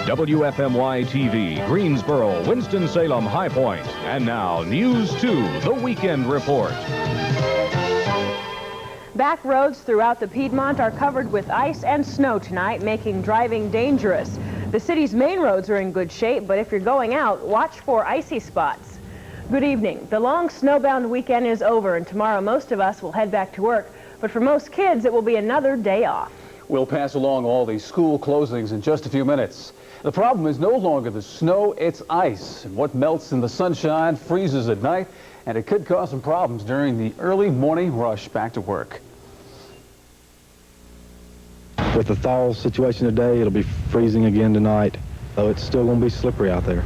WFMY TV, Greensboro, Winston-Salem, High Point. And now, News 2, the Weekend Report. Back roads throughout the Piedmont are covered with ice and snow tonight, making driving dangerous. The city's main roads are in good shape, but if you're going out, watch for icy spots. Good evening. The long snowbound weekend is over, and tomorrow most of us will head back to work. But for most kids, it will be another day off. We'll pass along all these school closings in just a few minutes. The problem is no longer the snow, it's ice. And what melts in the sunshine freezes at night, and it could cause some problems during the early morning rush back to work. With the thaw situation today, it'll be freezing again tonight, so it's still going to be slippery out there.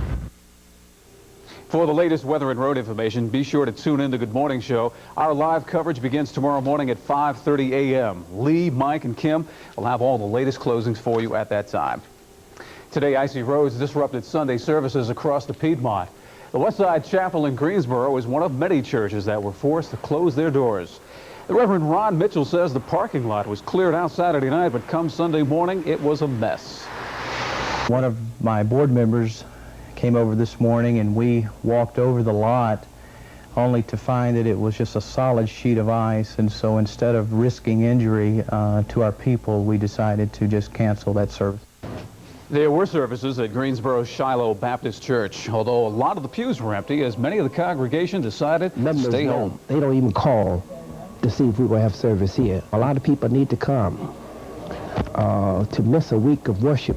For the latest weather and road information, be sure to tune in to Good Morning Show. Our live coverage begins tomorrow morning at 5:30 a.m. Lee, Mike, and Kim will have all the latest closings for you at that time. Today, icy roads disrupted Sunday services across the Piedmont. The Westside Chapel in Greensboro is one of many churches that were forced to close their doors. The Reverend Ron Mitchell says the parking lot was cleared out Saturday night, but come Sunday morning, it was a mess. One of my board members came over this morning and we walked over the lot only to find that it was just a solid sheet of ice, and so instead of risking injury to our people, we decided to just cancel that service. There were services at Greensboro's Shiloh Baptist Church, although a lot of the pews were empty as many of the congregation decided to stay home. They don't even call to see if we will have service here. A lot of people need to come. To miss a week of worship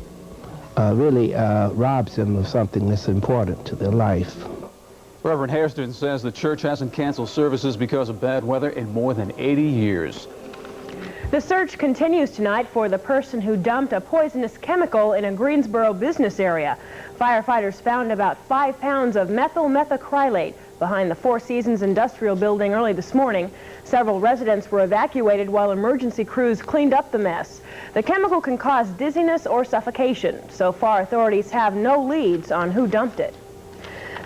really robs them of something that's important to their life. Reverend Hairston says the church hasn't canceled services because of bad weather in more than 80 years. The search continues tonight for the person who dumped a poisonous chemical in a Greensboro business area. Firefighters found about 5 pounds of methyl methacrylate behind the Four Seasons Industrial Building early this morning. Several residents were evacuated while emergency crews cleaned up the mess. The chemical can cause dizziness or suffocation. So far, authorities have no leads on who dumped it.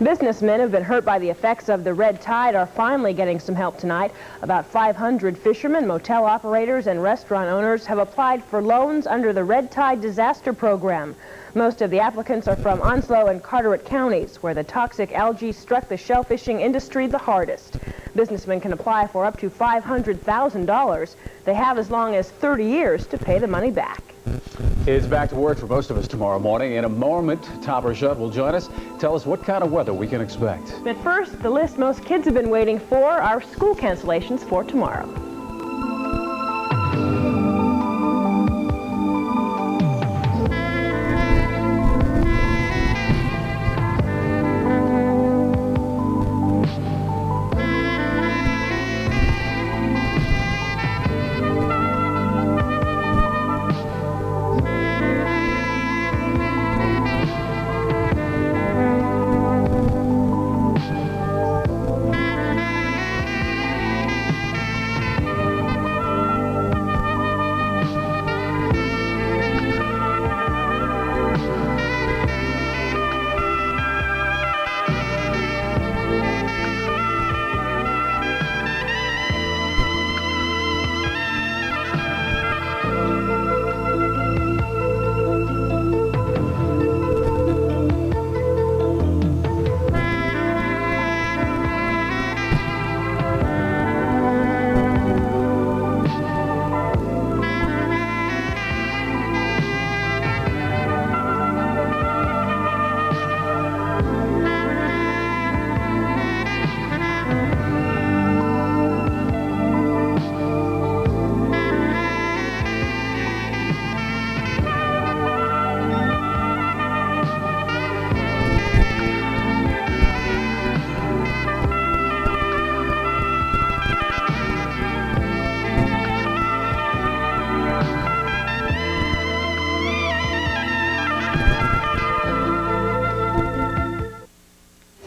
Businessmen who've been hurt by the effects of the red tide are finally getting some help tonight. About 500 fishermen, motel operators, and restaurant owners have applied for loans under the Red Tide Disaster Program. Most of the applicants are from Onslow and Carteret counties, where the toxic algae struck the shellfishing industry the hardest. Businessmen can apply for up to $500,000. They have as long as 30 years to pay the money back. It's back to work for most of us tomorrow morning. In a moment, Topper Shutt will join us, tell us what kind of weather we can expect. But first, the list most kids have been waiting for, our school cancellations for tomorrow.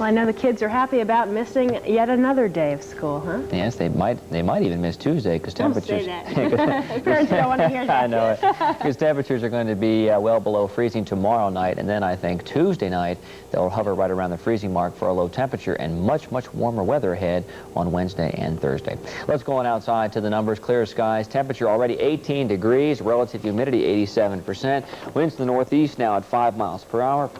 I know the kids are happy about missing yet another day of school, huh? Yes, they might even miss Tuesday because temperatures. Don't say that. Parents don't want to hear that. I know it. Because temperatures are going to be well below freezing tomorrow night, and then I think Tuesday night they'll hover right around the freezing mark for a low temperature, and much warmer weather ahead on Wednesday and Thursday. Let's go on outside to the numbers. Clear skies. Temperature already 18 degrees. Relative humidity 87%. Winds to the northeast now at 5 miles per hour.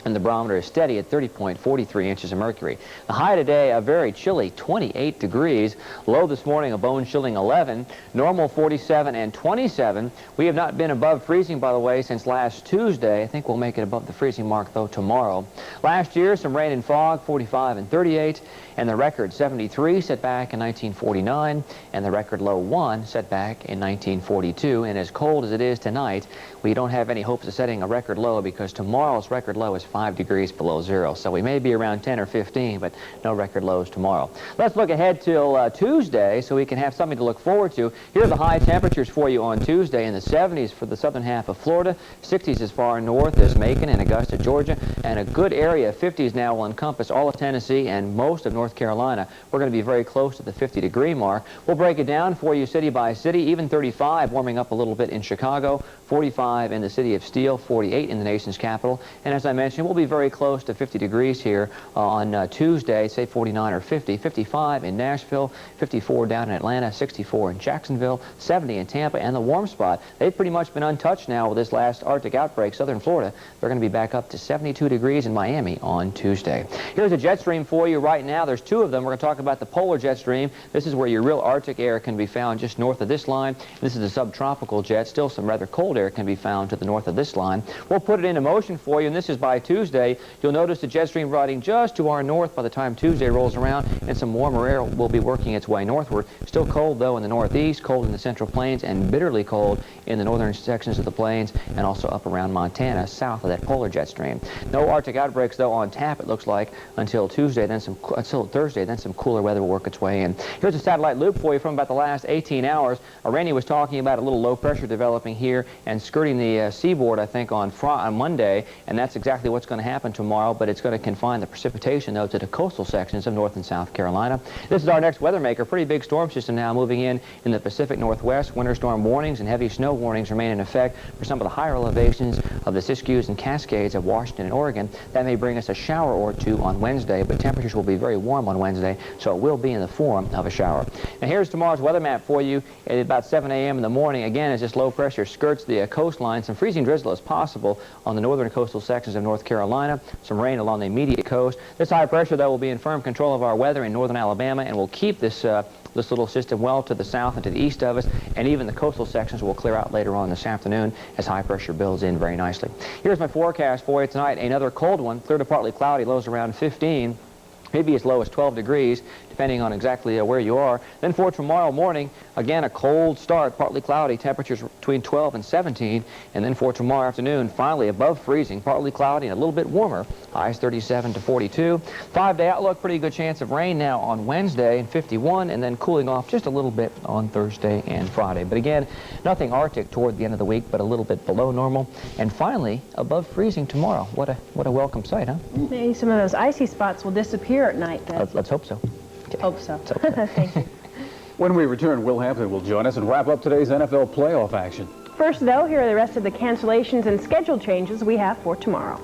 And the barometer is steady at 30.43 inches of mercury. The high today, a very chilly 28 degrees. Low this morning, a bone-chilling 11. Normal 47 and 27. We have not been above freezing, by the way, since last Tuesday. I think we'll make it above the freezing mark, though, tomorrow. Last year, some rain and fog, 45 and 38. And the record 73 set back in 1949. And the record low 1 set back in 1942. And as cold as it is tonight, we don't have any hopes of setting a record low because tomorrow's record low is 5 degrees below zero. So we may be around 10 or 15, but no record lows tomorrow. Let's look ahead till Tuesday so we can have something to look forward to. Here are the high temperatures for you on Tuesday in the 70s for the southern half of Florida, 60s as far north as Macon and Augusta, Georgia, and a good area of 50s now will encompass all of Tennessee and most of North Carolina. We're going to be very close to the 50-degree mark. We'll break it down for you city by city, even 35 warming up a little bit in Chicago, 45 in the city of Steel, 48 in the nation's capital, and as I mentioned, we'll be very close to 50 degrees here on Tuesday, say 49 or 50, 55 in Nashville, 54 down in Atlanta, 64 in Jacksonville, 70 in Tampa, and the warm spot. They've pretty much been untouched now with this last Arctic outbreak, southern Florida. They're going to be back up to 72 degrees in Miami on Tuesday. Here's a jet stream for you right now. There's two of them. We're going to talk about the polar jet stream. This is where your real Arctic air can be found just north of this line. This is a subtropical jet. Still some rather cold air can be found to the north of this line. We'll put it into motion for you, and this is by Tuesday. You'll notice the jet stream riding just to our north by the time Tuesday rolls around, and some warmer air will be working its way northward. Still cold, though, in the northeast, cold in the central plains, and bitterly cold in the northern sections of the plains, and also up around Montana, south of that polar jet stream. No Arctic outbreaks, though, on tap, it looks like, until Tuesday, until Thursday, then some cooler weather will work its way in. Here's a satellite loop for you from about the last 18 hours. Randy was talking about a little low pressure developing here and skirting the seaboard, I think, on Monday, and that's exactly what's going to happen tomorrow, but it's going to confine the precipitation, though, to the coastal sections of North and South Carolina. This is our next weather maker. Pretty big storm system now moving in the Pacific Northwest. Winter storm warnings and heavy snow warnings remain in effect for some of the higher elevations of the Siskiyous and Cascades of Washington and Oregon. That may bring us a shower or two on Wednesday, but temperatures will be very warm on Wednesday, so it will be in the form of a shower. Now here's tomorrow's weather map for you at about 7 a.m. in the morning. Again, as this low pressure skirts the coastline, some freezing drizzle is possible on the northern coastal sections of North Carolina, some rain along the immediate coast. This high pressure, though, will be in firm control of our weather in northern Alabama and will keep this little system well to the south and to the east of us, and even the coastal sections will clear out later on this afternoon as high pressure builds in very nicely. Here's my forecast for you tonight. Another cold one, clear to partly cloudy, lows around 15. Maybe as low as 12 degrees, depending on exactly where you are. Then for tomorrow morning, again, a cold start, partly cloudy, temperatures between 12 and 17. And then for tomorrow afternoon, finally above freezing, partly cloudy and a little bit warmer, highs 37 to 42. 5-day outlook, pretty good chance of rain now on Wednesday, and 51, and then cooling off just a little bit on Thursday and Friday. But again, nothing Arctic toward the end of the week, but a little bit below normal. And finally, above freezing tomorrow. What a welcome sight, huh? Maybe some of those icy spots will disappear at night then. Let's hope so. Okay. Hope so. Let's hope so. Thank you. When we return, Will Hampton will join us and wrap up today's NFL playoff action. First, though, here are the rest of the cancellations and schedule changes we have for tomorrow.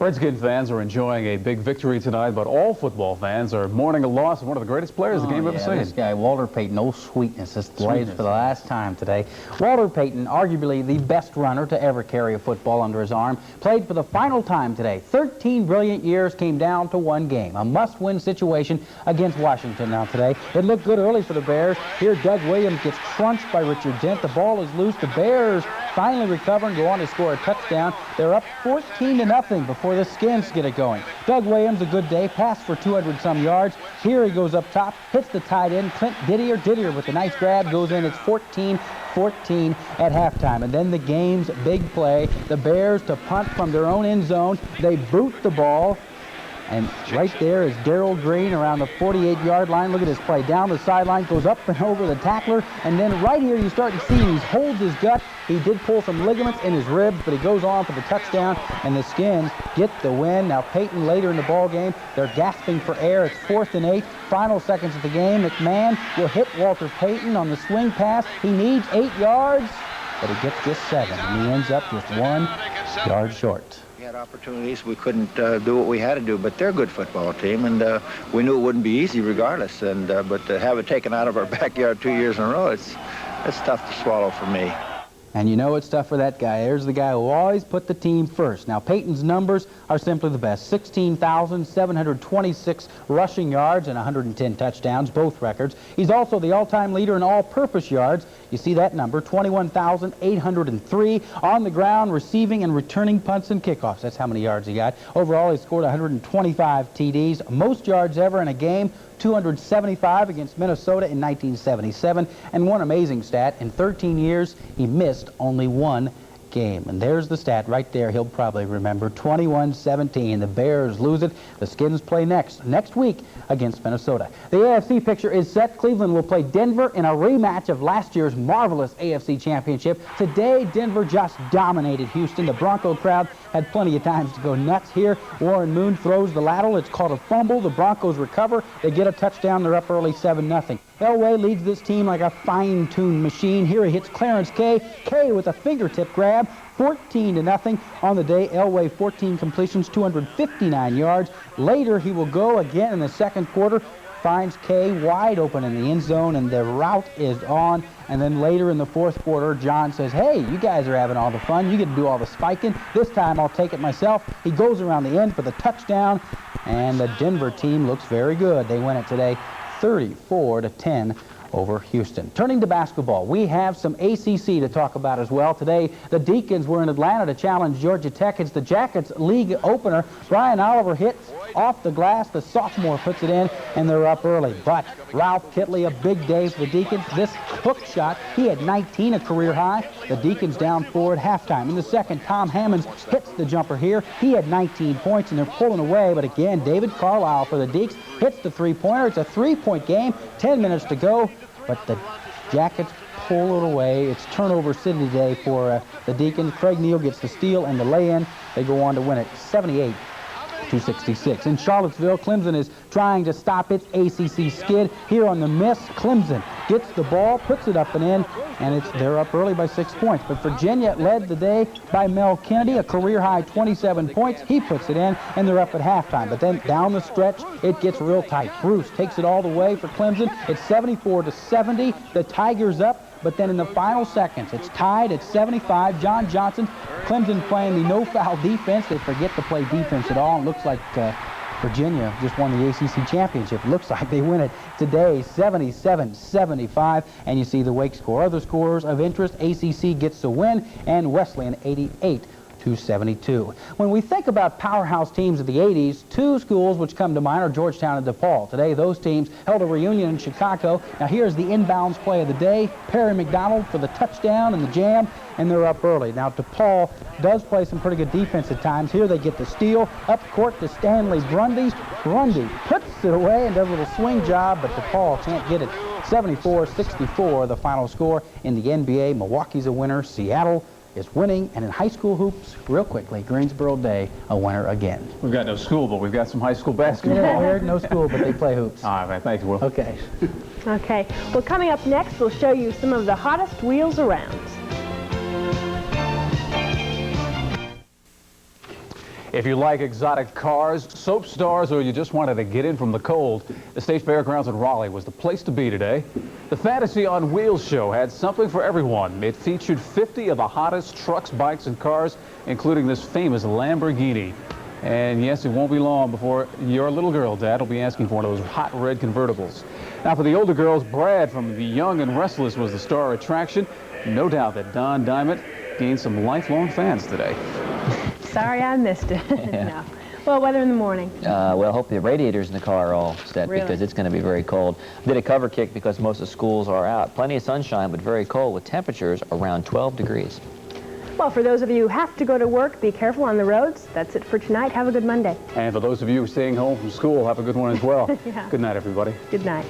Redskin fans are enjoying a big victory tonight, but all football fans are mourning a loss of one of the greatest players the game ever seen. This guy, Walter Payton, old sweetness, just plays for the last time today. Walter Payton, arguably the best runner to ever carry a football under his arm, played for the final time today. 13 brilliant years came down to one game, a must-win situation against Washington now today. It looked good early for the Bears. Here, Doug Williams gets crunched by Richard Dent. The ball is loose. The Bears finally recover and go on to score a touchdown. They're up 14-0 before the Skins get it going. Doug Williams, a good day, passed for 200-some yards. Here he goes up top, hits the tight end, Clint Didier with a nice grab, goes in. It's 14-14 at halftime. And then the game's big play, the Bears to punt from their own end zone. They boot the ball. And right there is Darrell Green around the 48-yard line. Look at this play. Down the sideline, goes up and over the tackler. And then right here you start to see he holds his gut. He did pull some ligaments in his ribs, but he goes on for the touchdown. And the Skins get the win. Now Payton later in the ball game, they're gasping for air. It's 4th and 8. Final seconds of the game. McMahon will hit Walter Payton on the swing pass. He needs 8 yards, but he gets just 7. And he ends up just 1 yard short. We had opportunities. We couldn't do what we had to do, but they're a good football team, and we knew it wouldn't be easy regardless. And but to have it taken out of our backyard 2 years in a row, it's tough to swallow for me. And you know it's tough for that guy. There's the guy who always put the team first. Now, Payton's numbers are simply the best. 16,726 rushing yards and 110 touchdowns, both records. He's also the all-time leader in all-purpose yards. You see that number, 21,803 on the ground, receiving and returning punts and kickoffs. That's how many yards he got. Overall, he scored 125 TDs, most yards ever in a game. 275 against Minnesota in 1977, and one amazing stat, in 13 years he missed only one game. And there's the stat right there he'll probably remember. 21-17. The Bears lose it. The Skins play next week against Minnesota. The AFC picture is set. Cleveland will play Denver in a rematch of last year's marvelous AFC championship. Today, Denver just dominated Houston. The Bronco crowd had plenty of times to go nuts here. Warren Moon throws the lateral. It's called a fumble. The Broncos recover. They get a touchdown. They're up early 7-0. Elway leads this team like a fine-tuned machine. Here he hits Clarence Kay. Kay with a fingertip grab. 14-0 on the day. Elway 14 completions, 259 yards. Later he will go again in the second quarter. Finds Kay wide open in the end zone, and the route is on. And then later in the fourth quarter, John says, hey, you guys are having all the fun. You get to do all the spiking. This time I'll take it myself. He goes around the end for the touchdown, and the Denver team looks very good. They win it today 34-10 over Houston. Turning to basketball, we have some ACC to talk about as well. Today, the Deacons were in Atlanta to challenge Georgia Tech. It's the Jackets league opener. Brian Oliver hits off the glass. The sophomore puts it in, and they're up early. But Ralph Kitley, a big day for the Deacons. This hook shot, he had 19, a career high. The Deacons down 4 at halftime. In the second, Tom Hammonds hits the jumper here. He had 19 points, and they're pulling away. But again, David Carlisle for the Deeks hits the three-pointer. It's a 3-point game, 10 minutes to go. But the Jackets pull it away. It's turnover city today for the Deacons. Craig Neal gets the steal and the lay-in. They go on to win it 78-66. In Charlottesville, Clemson is trying to stop its ACC skid. Here on the miss, Clemson gets the ball, puts it up and in, and they're up early by 6 points. But Virginia led the day by Mel Kennedy, a career-high 27 points. He puts it in, and they're up at halftime. But then down the stretch, it gets real tight. Bruce takes it all the way for Clemson. It's 74-70. The Tigers up. But then in the final seconds, it's tied at 75. John Johnson, Clemson playing the no-foul defense. They forget to play defense at all. It looks like Virginia just won the ACC championship. It looks like they win it today, 77-75. And you see the Wake score. Other scores of interest, ACC gets the win, and Wesleyan 88-72. When we think about powerhouse teams of the 80s, two schools which come to mind are Georgetown and DePaul. Today, those teams held a reunion in Chicago. Now, here's the inbounds play of the day. Perry McDonald for the touchdown and the jam, and they're up early. Now, DePaul does play some pretty good defense at times. Here they get the steal. Up court to Stanley Grundy. Grundy puts it away and does a little swing job, but DePaul can't get it. 74-64, the final score in the NBA. Milwaukee's a winner. Seattle is winning, and in high school hoops, real quickly, Greensboro Day, a winner again. We've got no school, but we've got some high school basketball. Yeah, no school, but they play hoops. All right, thank you, Will. Okay. Okay. Well, coming up next, we'll show you some of the hottest wheels around. If you like exotic cars, soap stars, or you just wanted to get in from the cold, the State Fairgrounds in Raleigh was the place to be today. The Fantasy on Wheels show had something for everyone. It featured 50 of the hottest trucks, bikes, and cars, including this famous Lamborghini. And yes, it won't be long before your little girl, Dad, will be asking for one of those hot red convertibles. Now, for the older girls, Brad from The Young and Restless was the star attraction. No doubt that Don Diamond gained some lifelong fans today. Sorry I missed it. Yeah. No. Well, weather in the morning. Well, I hope the radiators in the car are all set Really? because it's going to be very cold. Did a cover kick because most of the schools are out. Plenty of sunshine, but very cold with temperatures around 12 degrees. Well, for those of you who have to go to work, be careful on the roads. That's it for tonight. Have a good Monday. And for those of you staying home from school, have a good one as well. Yeah. Good night, everybody. Good night.